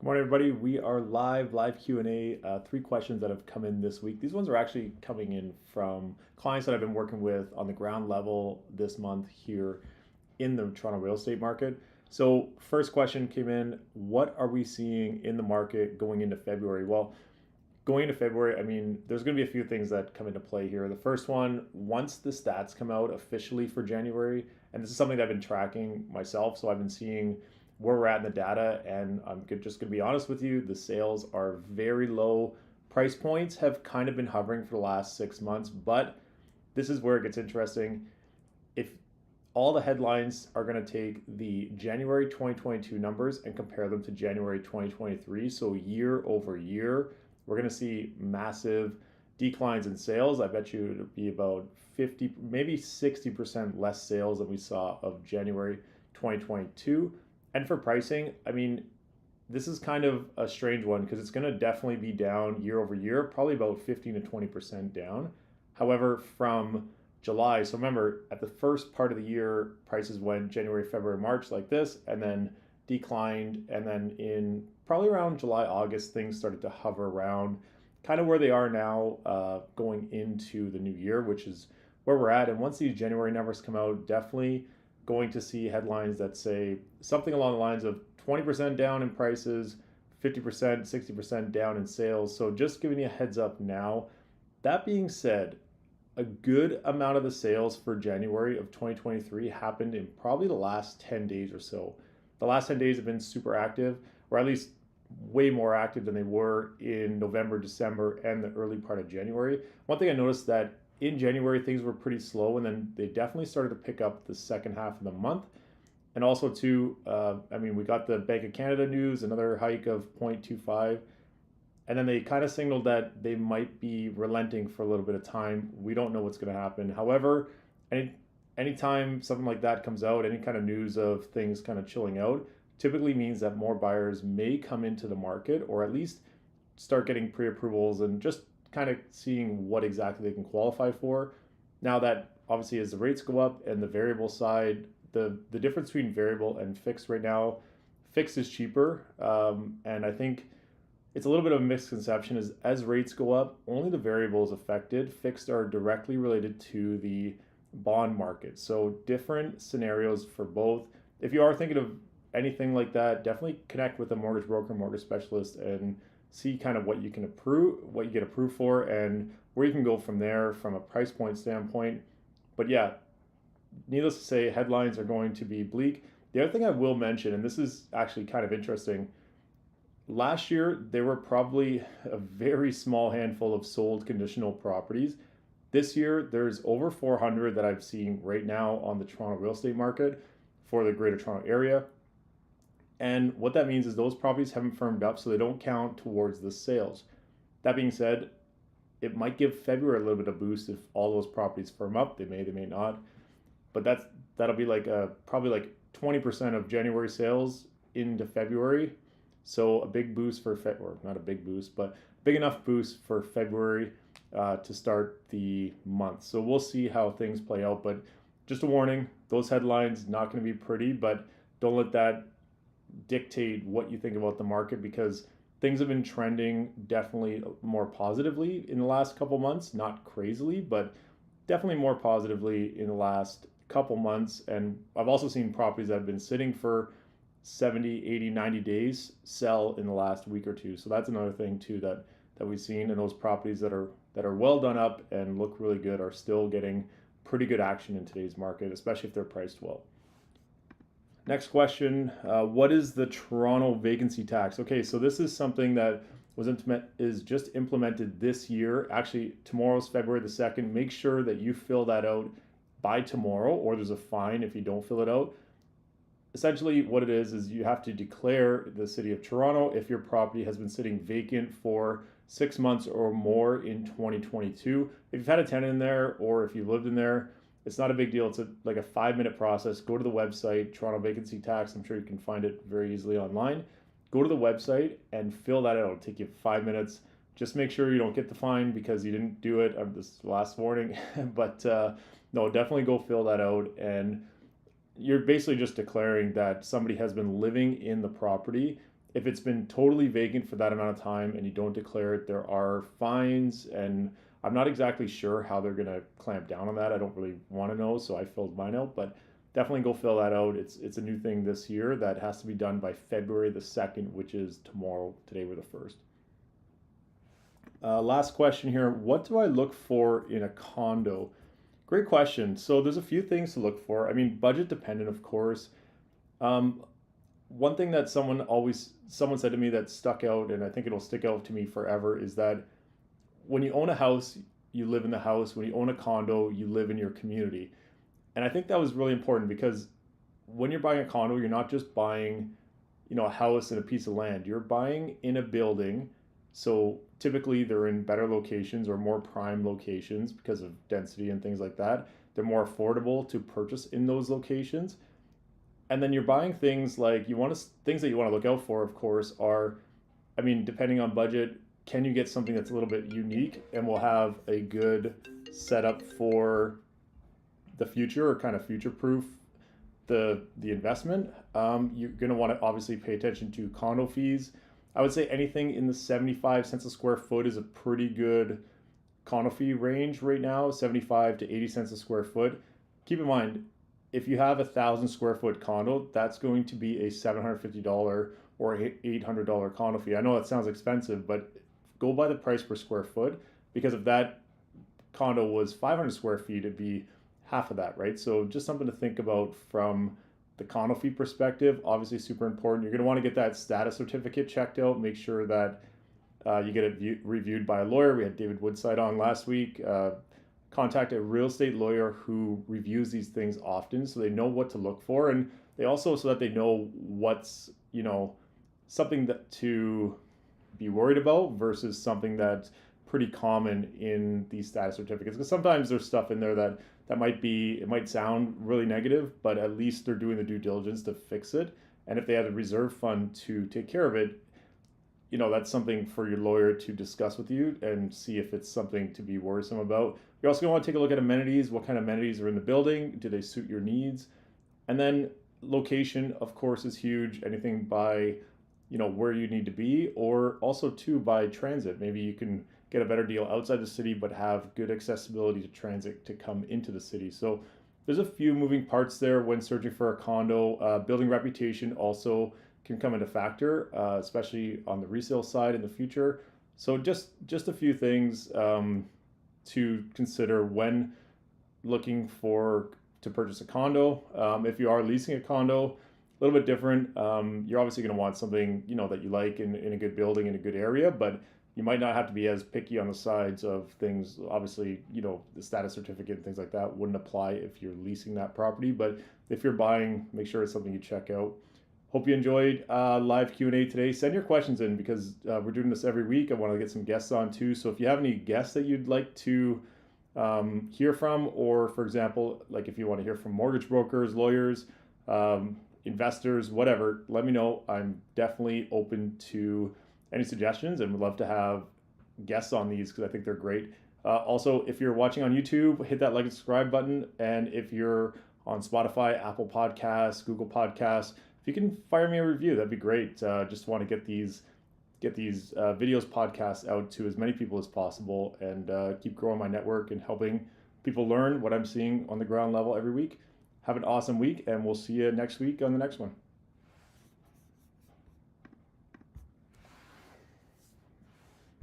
Good morning, everybody. We are live Q&A. Three questions that have come in this week. These ones are actually coming in from clients that I've been working with on the ground level this month here in the Toronto real estate market. So first question came in, what are we seeing in the market going into February? Well, going into February, there's going to be a few things that come into play here. The first one, once the stats come out officially for January, and this is something that I've been tracking myself, so I've been seeing where we're at in the data, and just going to be honest with you, the sales are very low. Price points have kind of been hovering for the last 6 months, but this is where it gets interesting. If all the headlines are going to take the January 2022 numbers and compare them to January 2023, so year over year, we're going to see massive declines in sales. I bet you it'll be about 50, maybe 60% less sales than we saw of January 2022. And for pricing, this is kind of a strange one because it's going to definitely be down year over year, probably about 15 to 20% down. However, from July, so remember at the first part of the year, prices went January, February, March like this, and then declined. And then in probably around July, August, things started to hover around kind of where they are now going into the new year, which is where we're at. And once these January numbers come out, definitely going to see headlines that say something along the lines of 20% down in prices, 50%, 60% down in sales. So just giving you a heads up now. That being said, a good amount of the sales for January of 2023 happened in probably the last 10 days or so. The last 10 days have been super active, or at least way more active than they were in November, December, and the early part of January. One thing I noticed that in January, things were pretty slow, and then they definitely started to pick up the second half of the month. And also, too, we got the Bank of Canada news, another hike of 0.25, and then they kind of signaled that they might be relenting for a little bit of time. We don't know what's going to happen. However, anytime something like that comes out, any kind of news of things kind of chilling out, typically means that more buyers may come into the market or at least start getting pre-approvals and just kind of seeing what exactly they can qualify for. Now that obviously as the rates go up and the variable side, the difference between variable and fixed right now, fixed is cheaper. And I think it's a little bit of a misconception is as rates go up, only the variable is affected. Fixed are directly related to the bond market. So different scenarios for both. If you are thinking of anything like that, definitely connect with a mortgage broker, mortgage specialist, and see kind of what you can approve, what you get approved for, and where you can go from there from a price point standpoint. But yeah, needless to say, headlines are going to be bleak. The other thing I will mention, and this is actually kind of interesting, last year there were probably a very small handful of sold conditional properties. This year there's over 400 that I've seen right now on the Toronto real estate market for the Greater Toronto area. And what that means is those properties haven't firmed up, so they don't count towards the sales. That being said, it might give February a little bit of boost if all those properties firm up. They may not. But that'll be probably like 20% of January sales into February. So a big boost for or not a big boost, but big enough boost for February to start the month. So we'll see how things play out. But just a warning, those headlines not going to be pretty, but don't let that dictate what you think about the market because things have been trending definitely more positively in the last couple months, not crazily, but definitely more positively in the last couple months. And I've also seen properties that have been sitting for 70, 80, 90 days sell in the last week or two. So that's another thing too that we've seen. And those properties that are well done up and look really good are still getting pretty good action in today's market, especially if they're priced well. Next question, what is the Toronto vacancy tax? Okay, so this is something that is just implemented this year. Actually, tomorrow's February the 2nd. Make sure that you fill that out by tomorrow or there's a fine if you don't fill it out. Essentially, what it is you have to declare the city of Toronto if your property has been sitting vacant for 6 months or more in 2022. If you've had a tenant in there or if you lived in there, it's not a big deal. It's like a 5-minute process. Go to the website, Toronto Vacancy Tax. I'm sure you can find it very easily online. Go to the website and fill that out. It'll take you 5 minutes. Just make sure you don't get the fine because you didn't do it. This is the last warning. But no, definitely go fill that out. And you're basically just declaring that somebody has been living in the property If it's been totally vacant for that amount of time and you don't declare it, there are fines, and I'm not exactly sure how they're going to clamp down on that. I don't really want to know, so I filled mine out, but definitely go fill that out. It's a new thing this year that has to be done by February the 2nd, which is tomorrow. Today we're the 1st. Last question here. What do I look for in a condo? Great question. So there's a few things to look for. I mean, budget dependent, of course. Um, One thing that someone said to me that stuck out, and I think it'll stick out to me forever, is that when you own a house, you live in the house. When you own a condo, you live in your community. And I think that was really important because when you're buying a condo, you're not just buying, a house and a piece of land. You're buying in a building. So typically they're in better locations or more prime locations because of density and things like that. They're more affordable to purchase in those locations. And then you're buying things like things that you want to look out for, of course, are, I mean, depending on budget, can you get something that's a little bit unique and will have a good setup for the future, or kind of future proof the investment. You're going to want to obviously pay attention to condo fees. I would say anything in the 75 cents a square foot is a pretty good condo fee range right now, 75 to 80 cents a square foot. Keep in mind, if you have 1,000 square foot condo, that's going to be a $750 or $800 condo fee. I know that sounds expensive, but go by the price per square foot, because if that condo was 500 square feet, it'd be half of that, right? So just something to think about from the condo fee perspective. Obviously super important. You're going to want to get that status certificate checked out. Make sure that you get it reviewed by a lawyer. We had David Woodside on last week. Contact a real estate lawyer who reviews these things often, so they know what to look for, and they also, so that they know what's, something that to be worried about versus something that's pretty common in these status certificates. Because sometimes there's stuff in there that it might sound really negative, but at least they're doing the due diligence to fix it. And if they had a reserve fund to take care of it, that's something for your lawyer to discuss with you and see if it's something to be worrisome about. You're also going to want to take a look at amenities. What kind of amenities are in the building? Do they suit your needs? And then location, of course, is huge. Anything by, where you need to be, or also too by transit. Maybe you can get a better deal outside the city, but have good accessibility to transit to come into the city. So there's a few moving parts there when searching for a condo. Building reputation also can come into factor, especially on the resale side in the future. So just a few things to consider when looking to purchase a condo. If you are leasing a condo, a little bit different. You're obviously going to want something that you like in a good building in a good area, but you might not have to be as picky on the sides of things. Obviously, the status certificate and things like that wouldn't apply if you're leasing that property, but if you're buying, make sure it's something you check out. Hope you enjoyed live Q&A today. Send your questions in, because we're doing this every week. I want to get some guests on too. So if you have any guests that you'd like to hear from, or for example, like if you want to hear from mortgage brokers, lawyers, investors, whatever, let me know. I'm definitely open to any suggestions and would love to have guests on these, because I think they're great. Also, if you're watching on YouTube, hit that like and subscribe button. And if you're on Spotify, Apple Podcasts, Google Podcasts, if you can fire me a review, that'd be great. Just want to get these videos, podcasts out to as many people as possible, and keep growing my network and helping people learn what I'm seeing on the ground level every week. Have an awesome week, and we'll see you next week on the next one.